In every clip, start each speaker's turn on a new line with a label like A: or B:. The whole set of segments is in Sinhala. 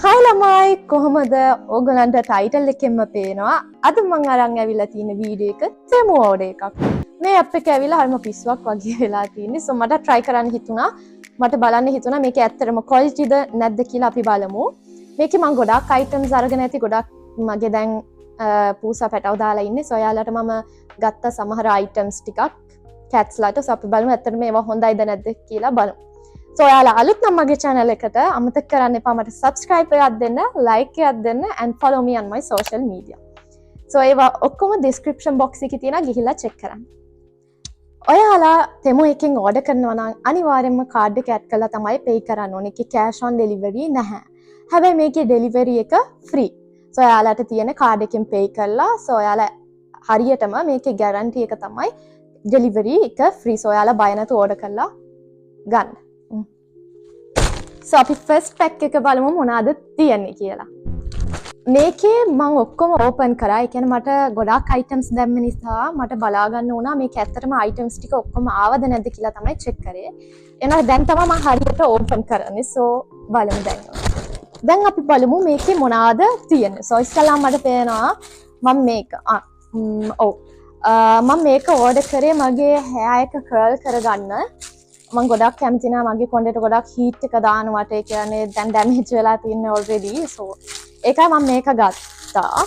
A: හයි ළමයි කොහොමද ඕගලන්ට ටයිටල් එකෙන්ම පේනවා අද මං අරන් ඇවිල්ලා තියෙන වීඩියෝ එක තෙමු ඕඩර් එකක් මේ ඇප් එක ඇවිල්ලා හරිම පිස්සුවක් වගේ වෙලා තියෙන්නේ සෝ මට try කරන්න හිතුණා මට බලන්න හිතුණා මේකේ ඇත්තටම qualityද නැද්ද කියලා අපි බලමු මේකේ මං ගොඩාක් items අරගෙන ඇති ගොඩක් මගේ දැන් පූසා පැටව දාලා ඉන්නේ සෝ එයාලට මම ගත්ත සමහර items ටිකක් cats ලාට සෝ අපි බලමු ඇත්තටම මේවා හොඳයිද නැද්ද කියලා බලමු So, ඔයාලා අලුත් නම් මගේ channel එකට අමතක කරන්න එපා මට subscribe එකක් දෙන්න, like එකක් දෙන්න and follow me on my social media. So, ඒවා ඔක්කොම description box එකේ තියෙනවා ගිහිල්ලා check කරන්න. ඔයාලා තෙමු එකෙන් order කරනවා නම් අනිවාර්යෙන්ම card එක add කරලා තමයි pay කරන්න ඕනේ. ඒකේ cash on delivery නැහැ. හැබැයි මේකේ delivery එක free. So, ඔයාලට තියෙන card එකෙන් pay කරලා so ඔයාලා හරියටම මේකේ guarantee එක තමයි delivery එක free. So, ඔයාලා බය නැතුව order කරලා ගන්න. So අපි first pack එක බලමු මොනවද තියෙන්නේ කියලා. මේකේ මම ඔක්කොම open කරා. ඒ කියන්නේ මට ගොඩාක් items දැම්ම නිසා මට බලා ගන්න උනා මේක ඇත්තටම items ටික ඔක්කොම ආවද නැද්ද කියලා තමයි check කරේ. එහෙනම් දැන් තමයි මම හරියට open කරන්නේ. So බලමු දැන්. දැන් අපි බලමු මේකේ මොනවද තියෙන්නේ. So ඉස්සෙල්ලාම මට පේනවා මම මේක මම මේක order කරේ මගේ hair එක curl කරගන්න. මම ගොඩක් කැමති නැහැ මගේ කොණ්ඩේට ගොඩක් හීට් එක දානවට ඒ කියන්නේ දැන් ඩැමේජ් වෙලා තින්නේ ඔල්රෙඩි සෝ ඒකයි මම මේක ගත්තා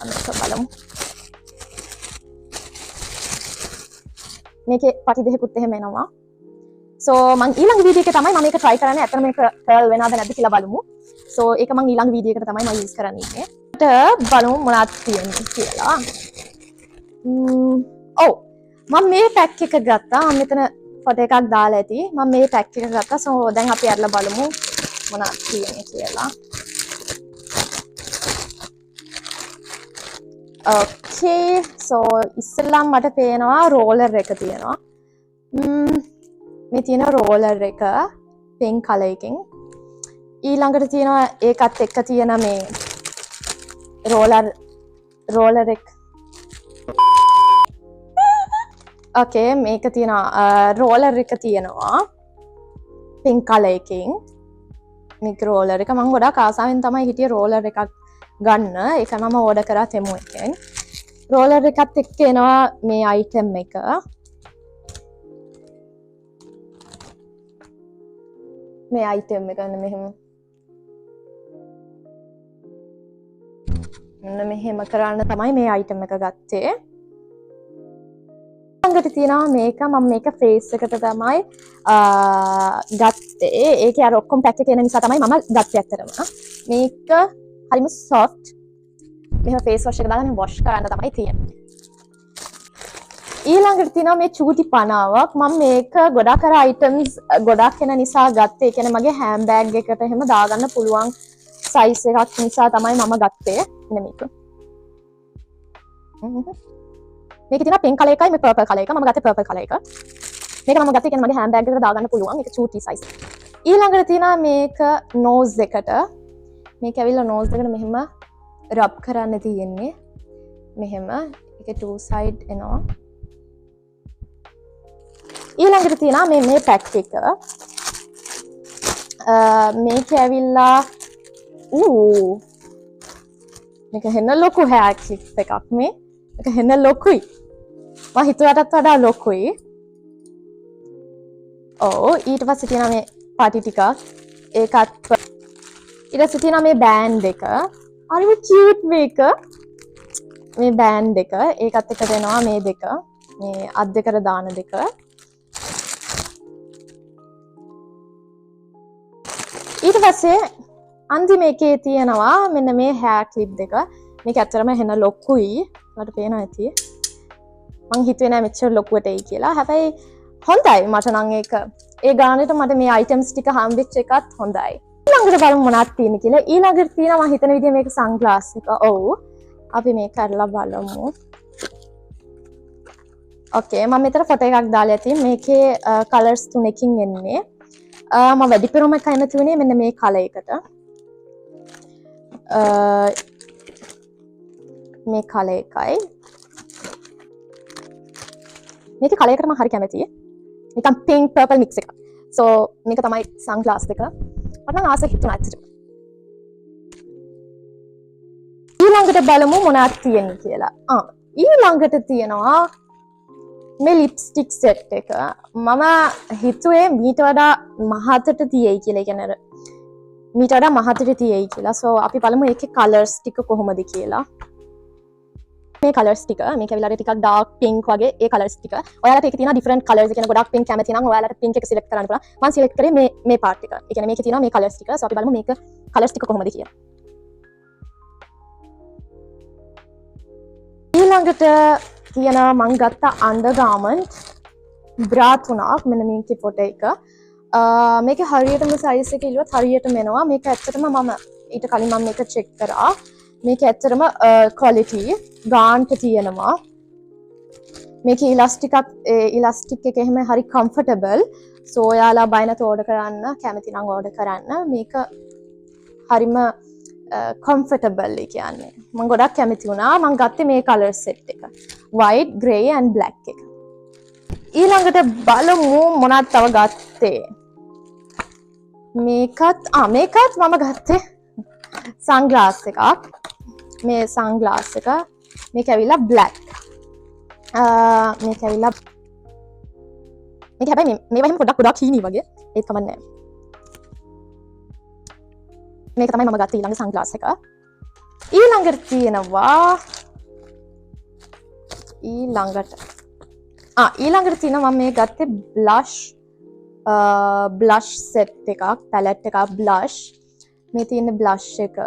A: මේක බලමු මේකේ පටි දෙකකුත් එහෙම එනවා සෝ මම ඊළඟ වීඩියෝ එකේ තමයි මම මේක try කරන්නේ අතන මේක කර්ල් වෙනවද නැද්ද කියලා බලමු සෝ ඒක මම ඊළඟ වීඩියෝ එකට තමයි මම යූස් කරන්නේ බලමු මොනවද තියෙන්නේ කියලා මම මේ පැක් එක ගත්තා මම මෙතන ෆොටෝ එකක් දාලා ඇති මම මේ පැක් එක ගත්තා සෝ දැන් අපි අරලා බලමු මොනවද තියෙන්නේ කියලා ඕකේ සෝ ඉස්සෙල්ලාම මට පේනවා රෝලර් එක තියෙනවා මේ තියෙන රෝලර් එක පින්ක් කලර් එකකින් ඊළඟට තියෙනවා ඒකත් එක්ක තියෙන මේ රෝලර් එක ඕකේ මේක තියෙනවා රෝලර් එක තියෙනවා පින්ක් කලර් එකකින් මේක රෝලර් එක මම ගොඩාක් ආසාවෙන් තමයි හිටියේ රෝලර් එකක් ගන්න ඒක මම ඕඩර් කරා තෙමු එකෙන් රෝලර් එකත් එක්ක එනවා මේ අයිටම් එක මේ අයිටම් එක මෙන්න මෙහෙම කරන්න තමයි මේ අයිටම් එක ගත්තේ ළඟට තියෙනවා මේක මම මේක ෆේස් එකට තමයි ගත්තේ ඒකේ අර ඔක්කොම පැක් එක එන නිසා තමයි මම ගත්තේ ඇත්තටම මේක හරිම soft මෙහෙම ෆේස් වොෂ් එක දාලා මම වොෂ් කරන්න තමයි තියෙන්නේ ඊළඟට තියෙනවා මේ චූටි පනාවක් මම මේක ගොඩක් අර items ගොඩක් එන නිසා ගත්තේ ඒ කියන්නේ මගේ හෑන්ඩ් බෑග් එකට එහෙම දාගන්න පුළුවන් size එකක් නිසා තමයි මම ගත්තේ මෙන්න මේක මේක තියෙනවා pink color එකයි මේ purple color එක මම ගත්තේ purple color එක මේක මම ගත්තේ කියන්නේ මගේ හෑන්ඩ් බෑග් එකට දාගන්න පුළුවන් ඒක චූටි size ඊළඟට තියෙනවා මේක nose එකට මේක ඇවිල්ලා nose එකට මෙහෙම රබ් කරන්න තියෙන්නේ මෙහෙම ඒකේ two side එනවා ඊළඟට තියෙනවා මේ පැක් එක මේක ඇවිල්ලා මේක හෙන්න ලොකු hair clip එකක් මේ ඒක හෙන්න ලොකුයි මම හිතුවටත් වඩා ලොකුයි ඊට පස්සේ තියෙනවා මේ පාටි ටිකක් ඒකත් ඊට පස්සේ තියෙනවා මේ බෑන්ඩ් එක හරිම කියුට් මේක මේ බෑන්ඩ් එක ඒකත් එක්ක දෙනවා මේ දෙක මේ අත් දෙකට දාන දෙක ඊට පස්සේ අන්තිම එකේ තියෙනවා මෙන්න මේ hair clip දෙක මේක ඇත්තටම හෙන්න ලොකුයි මට පේනවා ඇති මං හිතුවේ නෑ මෙච්චර ලොකුවට එයි කියලා හැබැයි හොඳයි මට නම් ඒක ඒ ගානෙට මට මේ items ටික හම්බෙච්ච එකත් හොඳයි ඊළඟට බලමු මොනවද තියෙන්නේ කියලා ඊළඟට තියෙනවා මම හිතන විදිහ මේක සන්ග්ලාස් එක අපි මේක අරලා බලමු ඕකේ මම මෙතන ෆොටෝ එකක් දාලා ඇති මේකේ කලර්ස් තුනකින් එන්නේ මම වැඩිපුරම කැමති වුණේ මෙන්න මේ කලර් එකට මේ කලර් එකයි මේක කලර් එකට මම හරි කැමතියි නිකන් pink purple mix එක. So මේක තමයි sunglass එක. මට නම් ආස හිතුණා ඇත්තටම. ඊළඟට බලමු මොනවද තියෙන්නේ කියලා. ඊළඟට තියෙනවා මේ ලිප්ස්ටික් සෙට් එක. මම හිතුවේ මීට වඩා මහතට තියෙයි කියලා. කියන්නේ අර මීට වඩා මහතට තියෙයි කියලා. සෝ අපි බලමු ඒකේ කලර්ස් ටික කොහොමද කියලා. මේ කලර්ස් ටික මේක ඇවිල්ලා ටිකක් ඩාර්ක් පින්ක් වගේ ඒ කලර්ස් ටික. ඔයාලට ඒකේ තියෙනවා ඩිෆරන්ට් කලර්ස්. ඒ කියන්නේ ගොඩක් පින්ක් කැමති නම් ඔයාලට පින්ක් එක සිලෙක්ට් කරන්න පුළුවන්. මම සිලෙක්ට් කරේ මේ පාර්ට් එක. ඒ කියන්නේ මේකේ තියෙනවා මේ කලර්ස් ටික. සෝ අපි බලමු මේක කලර්ස් ටික කොහොමද කියලා. ඊළඟට තියෙනවා මං ගත්ත අන්ඩර්ගාමන්ට් බ්‍රා තුනක්. මෙන්න මේකේ ෆොටෝ එක. මේක හරියටම සයිස් එක ඉල්ලුවත් හරියටම එනවා. මේක ඇත්තටම මම ඊට කලින් මම මේක චෙක් කරා. මේක ඇත්තටම ක්වොලිටි ගාන්ට තියෙනවා. මේක ඉලාස්ටික් එක එහෙම හරි කම්ෆර්ටබල්. සෝ ඔයාලා බය නැතුව ඕඩර් කරන්න, කැමති නම් ඕඩර් කරන්න. මේක හරිම කම්ෆර්ටබල් කියන්නේ. මම ගොඩක් කැමති වුණා. මම ගත්තේ මේ කලර් සෙට් එක. white, grey and black එක. ඊළඟට බලමු මොනවද තව ගත්තේ. මේකත් මම ගත්තේ සන්ග්ලාස් එකක්. මේ සන්ග්ලාස් එක මේක ඇවිල්ලා black. මේක ඇවිල්ලා මේක හැබැයි මේවා එහෙම පොඩක් හීනි වගේ. ඒක කමක් නැහැ. මේක තමයි මම ගත්තේ ඊළඟ සන්ග්ලාස් එක. ඊළඟට තියෙනවා ඊළඟට තියෙනවා මම මේ ගත්තේ බ්ලෂ් සෙට් එකක්, පැලට් එකක් බ්ලෂ්. මේ තියෙන බ්ලෂ් එක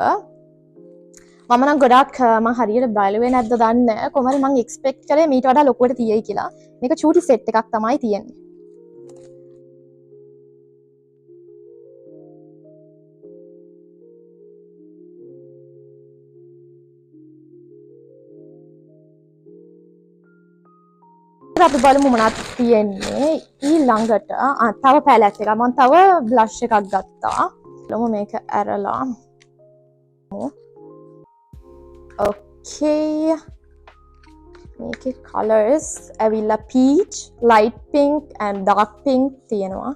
A: මම නම් ගොඩක් මම හරියට බලුවේ නැද්ද දන්නේ නැහැ. කොහොම හරි මම එක්ස්පෙක්ට් කරේ මීට වඩා ලොකුවට තියෙයි කියලා. මේක චූටි සෙට් එකක් තමයි තියෙන්නේ. අපි බලමු මොනවද තියෙන්නේ. ඊළඟට තව පැලට් එකක්. මම තව බ්ලෂ් එකක් ගත්තා. බලමු මේක ඇරලා. Okay. මේකේ colors ඇවිල්ලා peach, light pink and dark pink තියෙනවා.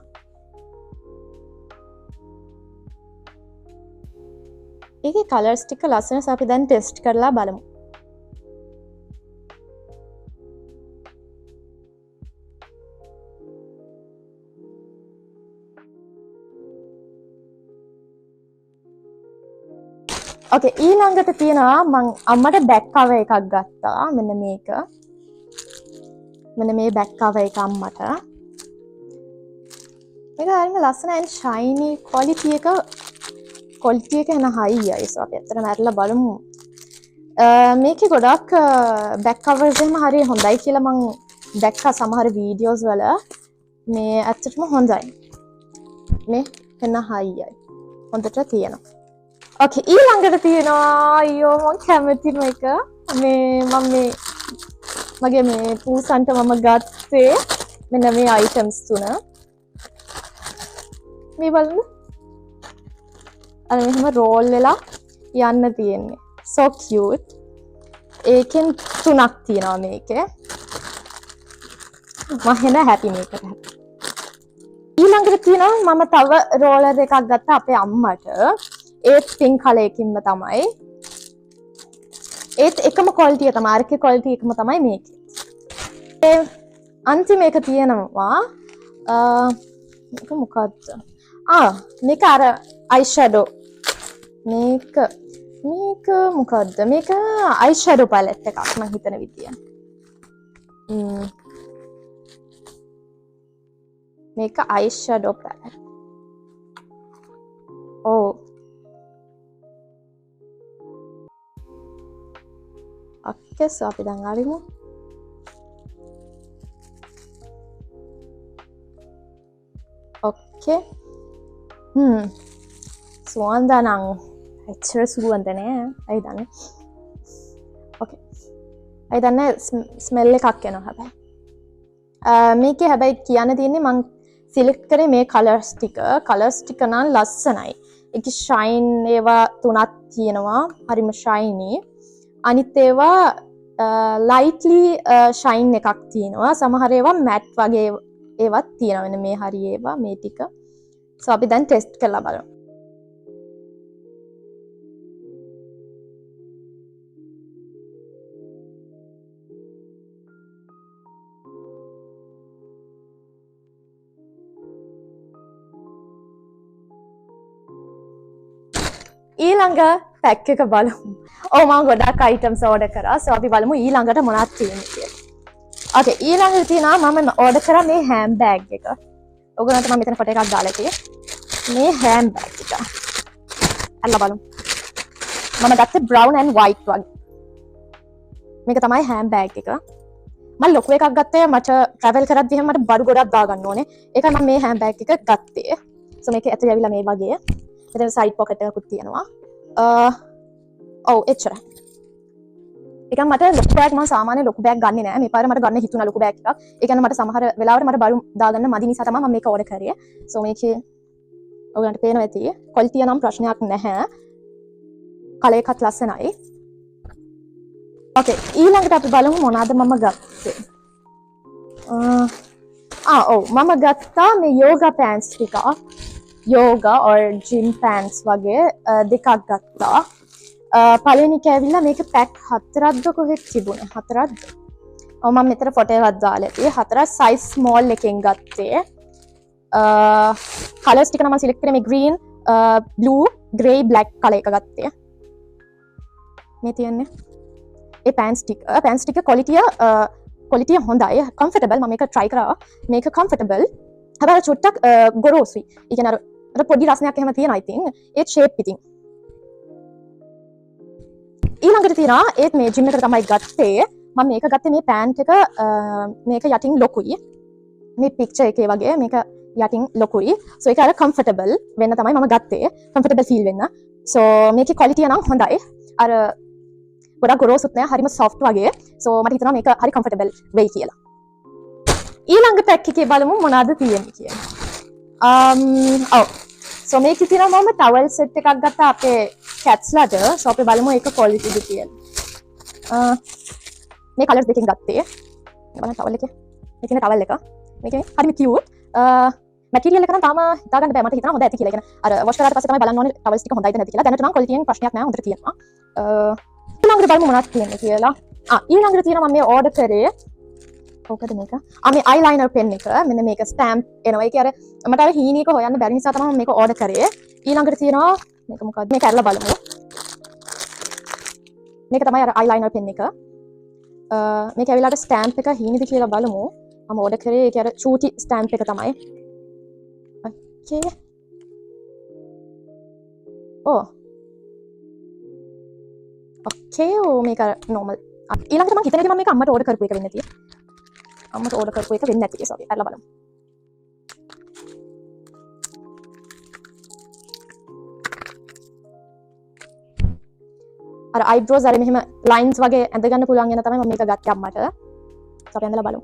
A: ඒකේ colors ටික ලස්සනට අපි දැන් ටෙස්ට් කරලා බලමු. Okay, ඊළඟට තියෙනවා මං අම්මට බැක් කවර් එකක් ගත්තා. මෙන්න මේක. මෙන්න මේ බැක් කවර් එක අම්මට. මේක හරිම ලස්සන and shiny quality එක එන high යි. So අපි අතන මැරලා බලමු. මේකේ ගොඩක් බැක් කවර්ස් එහෙම හරිය හොඳයි කියලා මං දැක්කා සමහර වීඩියෝස් වල. මේ ඇත්තටම හොඳයි. මේ එන high යි. හොඳට තියෙනවා. Okay, ඊළඟට තියෙනවා අයියෝ මම කැමතිම එක මගේ මේ පූසන්ට මම ගත්තේ මෙන්න මේ අයිටම්ස් තුන. මේ බලන්න. අර මෙහෙම රෝල් වෙලා යන්න තියෙන්නේ. So cute. ඒකෙන් තුනක් තියෙනවා මේකේ. මම හෙන හැපි මේකට. ඊළඟට තියෙනවා මම තව රෝලර් එකක් ගත්තා අපේ අම්මට. ඒත් පින්ක් කලර් එකකින්ම තමයි. ඒත් එකම ක්වොලිටිය තමයි. අරකේ ක්වොලිටි එකම තමයි මේකේ. ඒ අන්තිම එක තියෙනවා මේක මොකද්ද? මේක අර අයි ෂැඩෝ. මේක මොකද්ද? මේක අයි ෂැඩෝ පැලට් එකක් මම හිතන විදිය. මේක අයි ෂැඩෝ පැලට්. Okay, so අපි දැන් අරිමු. Okay. සුවඳ නම් එච්චර සුවඳ නෑ. අයි දන්නේ. Okay. අයි දන්නේ ස්මෙල් එකක් එනවා හැබැයි. මේකේ හැබැයි කියන්න තියෙන්නේ මං සිලෙක්ට් කරේ මේ කලර්ස් ටික. කලර්ස් ටික නම් ලස්සනයි. ඒකේ ෂයින් ඒවා තුනක් තියෙනවා. හරිම ෂයිනි. අනිත් ඒවා ලයිට්ලි ෂයින් එකක් තියෙනවා. සමහර ඒවා මැට් වගේ ඒවත් තියෙනවා. මෙන්න මේ හරි ඒවා මේ ටික. සෝ අපි දැන් ටෙස්ට් කරලා බලමු. ඊළඟ පැක් එක බලමු. ඔව් මම ගොඩක් අයිටම්ස් ඕඩර් කරා. සෝ අපි බලමු ඊළඟට මොනවද තියෙන්නේ කියලා. ඕකේ ඊළඟට තියෙනවා මම ඕඩර් කරා මේ හෑම් බෑග් එක. ඔයගොල්ලන්ට මම මෙතන ෆොටෝ එකක් දාලා තියෙන්නේ. මේ හෑම් බෑග් එක. අල්ල බලමු. මම ගත්තේ brown and white වගේ. මේක තමයි හෑම් බෑග් එක. මම ලොකු එකක් ගත්තේ මට travel කරද්දී එහෙම මට බඩු ගොඩක් දාගන්න ඕනේ. ඒකයි මම මේ හෑම් බෑග් එක ගත්තේ. සෝ මේක ඇතුලේ ඇවිල්ලා මේ වගේ. මෙතන සයිඩ් පොකට් එකකුත් තියෙනවා. ඔව් එච්චරයි. ඒක මට ලොකු බෑග් මම සාමාන්‍ය ලොකු බෑග් ගන්නෙ නෑ. මේ පාර මට ගන්න හිතුණා ලොකු බෑග් එකක්. ඒ කියන්නේ මට සමහර වෙලාවට මට බඩු දාගන්න මදි නිසා තමයි මම මේක ඕඩර් කරේ. සෝ මේකේ ඔයගලන්ට පේනවා ඇති. ක්වොලිටිය නම් ප්‍රශ්නයක් නැහැ. කලර් එකත් ලස්සනයි. ඕකේ ඊළඟට අපි බලමු මොනවාද මම ගත්තේ. ඔව් මම ගත්තා මේ යෝගා පෑන්ට්ස් ටික. යෝගා or gym pants වගේ දෙකක් ගත්තා. පළවෙනි එක ඇවිල්ලා මේක පැක් 4ක්ද කොහෙද තිබුණේ 4ක්ද? ඔව් මම මෙතන ෆොටෝ එකක් දාලා තියෙයි 4ක් size small එකෙන් ගත්තේ. කලර්ස් ටික නම් මම සිලෙක්ට් කරේ මේ green, blue, grey, black colour එක ගත්තේ. මේ තියන්නේ. ඒ pants ටික quality හොඳයි, comfortable. මම මේක try කරා. මේක comfortable. හැබැයි චුට්ටක් ගොරෝසුයි. ඒ කියන්නේ අර පොඩි රසණයක් එහෙම තියෙනවා ඉතින්. ඒ shape ඉතින්. ඊළඟට තියෙනවා ඒත් මේ ජිම් එකට තමයි ගත්තේ. මම මේක ගත්තේ මේ පෑන්ට් එක මේක යටින් ලොකුයි. මේ පික්චර් එකේ වගේ මේක යටින් ලොකුයි. සෝ ඒක අර කම්ෆර්ටබල් වෙන්න තමයි මම ගත්තේ. කම්ෆර්ටබල් ෆීල් වෙන්න. සෝ මේකේ ක්වොලිටිය නම් හොඳයි. අර ගොඩක් ගොරෝසුත් නෑ. හරිම සොෆ්ට් වගේ. සෝ මට හිතෙනවා මේක හරි කම්ෆර්ටබල් වෙයි කියලා. ඊළඟ පැක් එකේ බලමු මොනවද තියෙන්නේ කියලා. ඔව්. සෝ මේකේ තියෙනවා මම ටවල් සෙට් එකක් ගත්තා අපේ කැට්ස්ලාට. සෝ අපි බලමු ඒක ක්වොලිටිද කියලා. මේ කලර්ස් දෙකෙන් ගත්තේ. බලන්න ටවල් එකේ. මේ තියෙන ටවල් එක. මේකේ හරිම කියුට්. මැටීරියල් එක නම් තාම හිතා ගන්න බෑ. මට හිතනවා හොඳ ඇති කියලා. ඒ කියන්නේ අර වොෂ් කරාට පස්සේ තමයි බලන්න ඕනේ ටවල්ස් ටික හොඳයිද නැති කියලා. දැනට නම් ක්වොලිටියෙන් ප්‍රශ්නයක් නෑ. හොඳට තියෙනවා. ඊළඟට බලමු මොනවද තියෙන්නේ කියලා. ඊළඟට තියෙනවා මම මේ ඕඩර් කරේ. ඕකද මේක? මේ අයිලයිනර් පෙන් එක. මෙන්න මේක ස්ටැම්ප් එනවා. ඒක අර මට අර හීනීක හොයන්න බැරි නිසා තමයි මම මේක ඕඩර් කරේ. ඊළඟට තියෙනවා මේක මොකක්ද? මේක අරලා බලමු. මේක තමයි අර අයිලයිනර් පෙන් එක. මේක ඇවිල්ලා අර ස්ටැම්ප් එක හීනීද කියලා බලමු. මම ඕඩර් කරේ ඒක අර චූටි ස්ටැම්ප් එක තමයි. ඕකේ. ඕකේ මේක normal. ඊළඟට මම හිතන්නේ මම මේක අම්මට ඕඩර් කරපු එක වෙන්න තියෙන්නේ. අම්මට ඕඩර් කරපු එක වෙන්නේ නැති. සෝරි. අරලා බලමු. අර eyebrows අර මෙහෙම lines වගේ ඇඳ ගන්න පුළුවන් යන තමයි මම මේක ගත්තේ අම්මට. සෝරි ඇඳලා බලමු.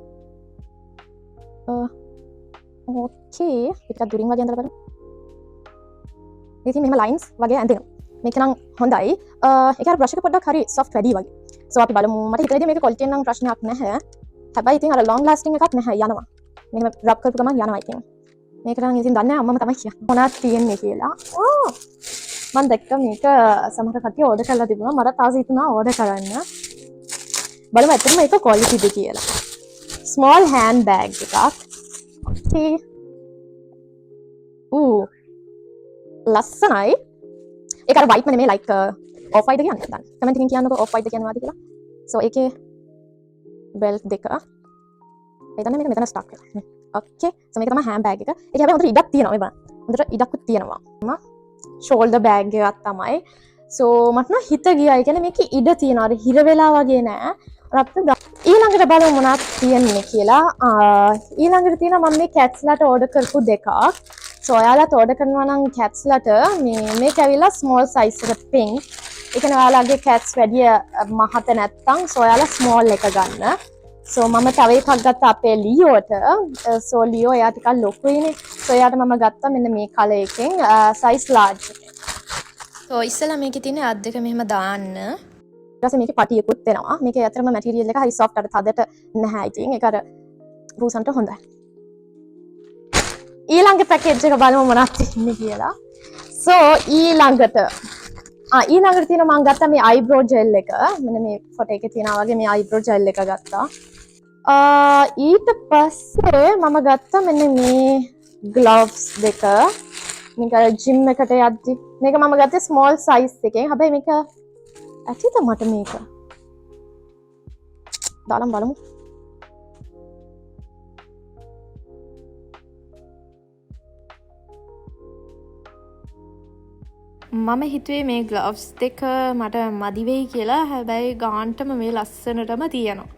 A: ඕකේ. ටිකක් දුරින් වගේ ඇඳලා බලමු. ඉතින් මෙහෙම lines වගේ ඇඳෙනවා. මේක නම් හොඳයි. ඒක අර brush එක පොඩ්ඩක් හරි soft වැඩි වගේ. සෝ අපි බලමු. මට හිතෙන්නේ මේක quality නම් ප්‍රශ්නයක් නැහැ. හැබැයි ඉතින් අර long lasting එකක් නැහැ යනවා. මෙහෙම රබ් කරපු ගමන් යනවා ඉතින්. මේක නම් ඉතින් දන්නේ නැහැ අම්මම තමයි කියන්නේ. මොනවද තියෙන්නේ කියලා. මම දැක්ක මේක සමහර කට්ටිය ඕඩර් කරලා තිබුණා. මට තාම හිතුණා ඕඩර් කරන්න. බලමු ඇත්තටම මේක qualityද කියලා. small hand bag එකක්. okay. ලස්සනයි. ඒක අර white නේ like off white කියන්නේ නැත්නම්. කමෙන්ට් එකකින් කියන්නකෝ off white කියනවාද කියලා. so ඒකේ belt දෙක. එතන මේක මෙතන ස්ටක් වෙලා. okay. so මේක තමයි hand bag එක. ඒක හැබැයි හොඳට ඉඩක් තියෙනවා මේ බලන්න. හොඳට ඉඩක්කුත් තියෙනවා. shoulder bag එකක් තමයි. so මට නම් හිත ගියා. ඒ කියන්නේ මේකේ ඉඩ තියෙනවා. අර හිර වෙලා වගේ නෑ. ඊළඟට බලමු මොනවද තියෙන්නේ කියලා. ඊළඟට තියෙනවා මම මේ cats-ලාට order කරපු දෙකක්. so ඔයාලත් order කරනවා නම් cats-ලාට මේක ඇවිල්ලා small size එක pink. ඒ කියන්නේ ඔයාලගේ cats වැඩි මහත නැත්තම් so ඔයාලා small එක ගන්න. so මම තව එකක් ගත්තා අපේ ලියෝට. so ලියෝ එයා ටිකක් ලොකුයිනේ. so එයාට මම ගත්තා මෙන්න මේ color එකෙන් size large. so ඉස්සෙල්ලා මේකේ තියෙන අත් දෙක මෙහෙම දාන්න. ඊට පස්සේ මේකේ පටියකුත් එනවා. මේකේ ඇත්තටම මැටීරියල් එක හරි soft අර තදට නැහැ. ඉතින් ඒක අර රූසන්ට හොඳයි. ඊළඟ පැකේජ් එක බලමු මොනවද තියෙන්නේ කියලා. so ඊළඟට තියෙන මම ගත්තා මේ eyebrow gel එක. මෙන්න මේ ෆොටෝ එකේ තියෙනවා වගේ මේ eyebrow gel එක ගත්තා. ඊට පස්සේ මම ගත්තා මෙන්න මේ gloves දෙක. මේක ජිම් එකට යද්දි මේක මම ගත්තේ ස්මෝල් සයිස් එකෙන්. හැබැයි මේක ඇතිද මට මේක දාලා බලමු. මම හිතුවේ මේ ග්ලව්ස් දෙක මට මදි වෙයි කියලා. හැබැයි ගාන්ටම මේ ලස්සනටම තියෙනවා.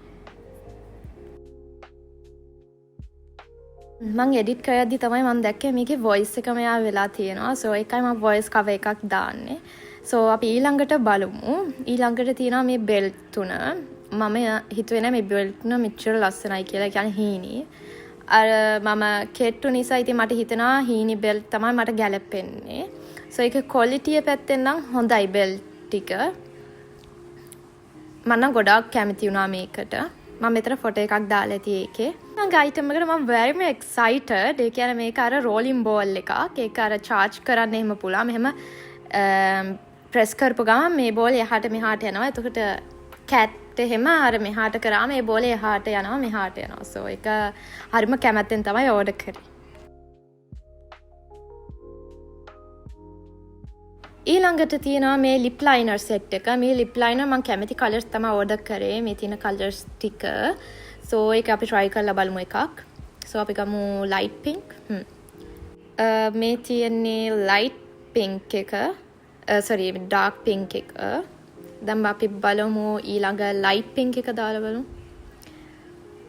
A: මං එඩිට් කරද්දි තමයි මම දැක්කේ මේකේ වොයිස් එක මෙයා වෙලා තියෙනවා. සෝ ඒකයි මම වොයිස් කවර් එකක් දාන්නේ. සෝ අපි ඊළඟට බලමු. ඊළඟට තියෙනවා මේ බෙල්ට් තුන. මම හිතුවේ නෑ මේ බෙල්ට් තුන මෙච්චර ලස්සනයි කියලා. කියන්නේ හීනි. අර මම කෙට්ටු නිසා ඉතින් මට හිතෙනවා හීනි බෙල්ට් තමයි මට ගැලපෙන්නේ. සෝ ඒකේ ක්වොලිටිය පැත්තෙන් නම් හොඳයි බෙල්ට් ටික. මම නම් ගොඩාක් කැමති වුණා මේකට. මම මෙතන ෆොටෝ එකක් දාලා ඇති ඒකේ. මම අයිටම් එකට මම very excited. ඒ කියන්නේ මේක අර rolling ball එකක්. ඒක අර charge කරන්න එහෙම පුළුවන්. මෙහෙම press කරපු ගමන් මේ බෝල එහාට මෙහාට යනවා. එතකොට cat එහෙම අර මෙහාට කරාම මේ බෝල එහාට යනවා මෙහාට යනවා. so ඒක හරිම කැමැත්තෙන් තමයි order කරේ. ඊළඟට තියෙනවා මේ lip liner set එක. මේ lip liner මම කැමති colours තමයි order කරේ. මේ තියෙන colours ටික. so ඒක අපි try කරලා බලමු එකක්. so අපි ගමු light pink. මේ තියෙන්නේ light pink එක. sorry dark pink එක. දැන් අපි බලමු ඊළඟ light pink එක දාලා බලමු.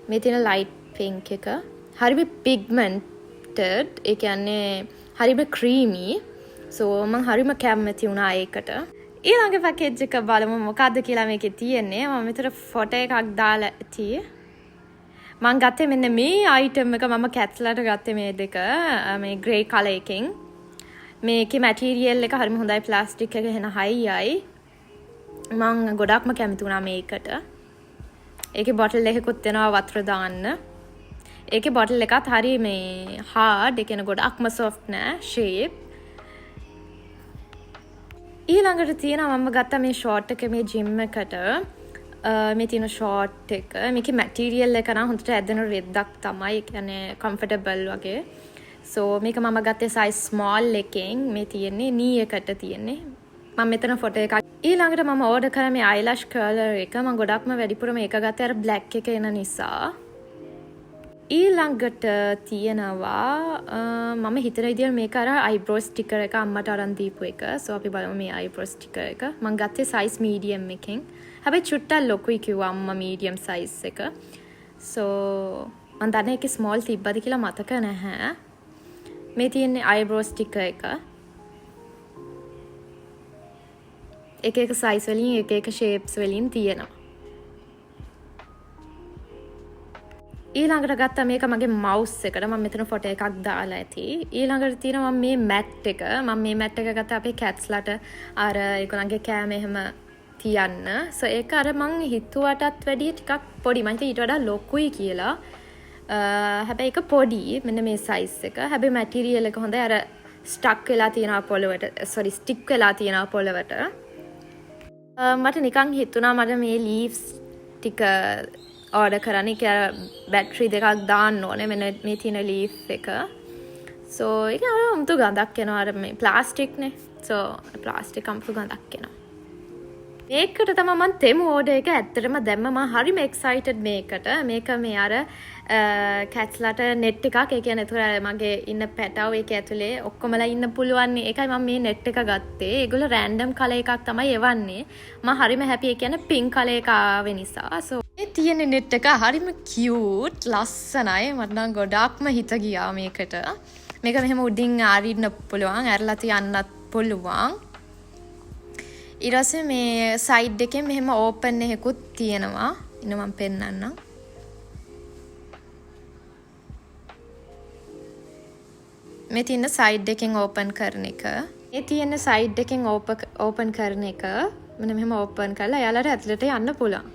A: මේ තියෙන light pink එක හරිම pigmented. ඒ කියන්නේ හරිම creamy. so මම හරිම කැමති වුණා ඒකට. ඊළඟ පැකේජ් එක බලමු මොකද්ද කියලා මේකේ තියෙන්නේ. මම මෙතන ෆොටෝ එකක් දාලා ඇති. මම ගත්තේ මෙන්න මේ අයිටම් එක. මම කැට්ස්ලාට ගත්තේ මේ දෙක. මේ ග්‍රේ කලර් එකෙන්. මේකේ මැටීරියල් එක හරිම හොඳයි. ප්ලාස්ටික් එක එන හයියයි. මම ගොඩක්ම කැමති වුණා මේකට. ඒකේ බොටල් එකකුත් එනවා වතුර දාන්න. ඒකේ බොටල් එකත් හරි මේ hard. ඒ කියන්නේ ගොඩක්ම soft නෑ shape. ඊළඟට තියෙනවා මම ගත්තා මේ ෂෝට් එක මේ ජිම් එකට. මේ තියෙන ෂෝට් එක. මේකේ මැටීරියල් එක නම් හොඳට ඇදෙන රෙද්දක් තමයි. ඒ කියන්නේ කම්ෆර්ටබල් වගේ. so මේක මම ගත්තේ size small එකෙන්. මේ තියෙන්නේ knee එකට තියෙන්නේ. මම මෙතන ෆොටෝ එකක්. ඊළඟට මම ඕඩර් කරා මේ eyelash curler එක. මම ගොඩක්ම වැඩිපුර මේක ගත්තේ අර black එක එන නිසා. ඊළඟට තියෙනවා මම හිතන විදිහට මේක අර eyebrow sticker එක අම්මට අරන් දීපු එක. so අපි බලමු මේ eyebrow sticker එක. මම ගත්තේ size medium එකෙන්. හැබැයි චුට්ටක් ලොකුයි කිව්වා අම්මා medium size එක. so මම දන්නේ ඒකේ small තිබ්බද කියලා මතක නැහැ. මේ තියෙන්නේ eyebrow sticker එක. එක එක size වලින් එක එක shapes වලින් තියෙනවා. ඊළඟට ගත්තා මේක මගේ mouse එකට. මම මෙතන ෆොටෝ එකක් දාලා ඇති. ඊළඟට තියෙනවා මම මේ mat එක. මම මේ mat එක ගත්තා අපේ cats-ලට අර ඒගොල්ලන්ගේ කෑම එහෙම තියන්න. so ඒක අර මං හිතුවටත් වැඩිය ටිකක් පොඩි. මම හිතුවා ඊට වඩා ලොකුයි කියලා. හැබැයි ඒක පොඩි. මෙන්න මේ size එක. හැබැයි material එක හොඳයි. අර stuck වෙලා තියෙනවා පොළවට. sorry stick වෙලා තියෙනවා පොළවට. මට නිකන් හිතුණා මට මේ leaves ටික order කරන්න. ඒක බැටරි දෙකක් දාන්න ඕනේ. මෙන්න මේ තියෙන leaf එක. so ඒක අමුතු ගඳක් එනවා. අර මේ ප්ලාස්ටික් නේ. so ප්ලාස්ටික් අමුතු ගඳක් එනවා. මේකට තමයි මම තෙමු ඕඩර් එක ඇත්තටම දැම්ම. මම හරිම excited මේකට. මේක මේ අර කැට්ස්ලාට net එකක්. ඒ කියන්නේ ඒතර මගේ ඉන්න පැටව ඒක ඇතුලේ ඔක්කොමලා ඉන්න පුළුවන්. ඒකයි මම මේ net එක ගත්තේ. ඒගොල්ලෝ random color එකක් තමයි එවන්නේ. මම හරිම happy. ඒ කියන්නේ pink color එක ආවේ නිසා. so මේ තියෙන net එක හරිම cute ලස්සනයි. මට නම් ගොඩාක්ම හිත ගියා මේකට. මේක මෙහෙම උඩින් අරින්න පුළුවන්. ඇරලා තියන්නත් පුළුවන්. ඊට පස්සේ මේ සයිඩ් එකෙන් මෙහෙම ඕපන් එකකුත් තියෙනවා. ඉන්න මම පෙන්නන්නම්. මේ තියෙන සයිඩ් එකෙන් ඕපන් කරන එක. මේ තියෙන සයිඩ් එකෙන් ඕපන් කරන එක. මෙන්න මෙහෙම ඕපන් කරලා එයාලට ඇතුළට යන්න පුළුවන්.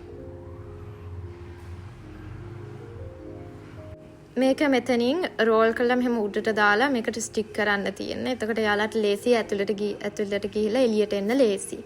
A: මේක මෙතනින් රෝල් කරලා මෙහෙම උඩට දාලා මේකට ස්ටික් කරන්න තියෙන්නේ. එතකොට එයාලට ලේසි ඇතුළට ගිහිල්ලා එළියට එන්න ලේසි.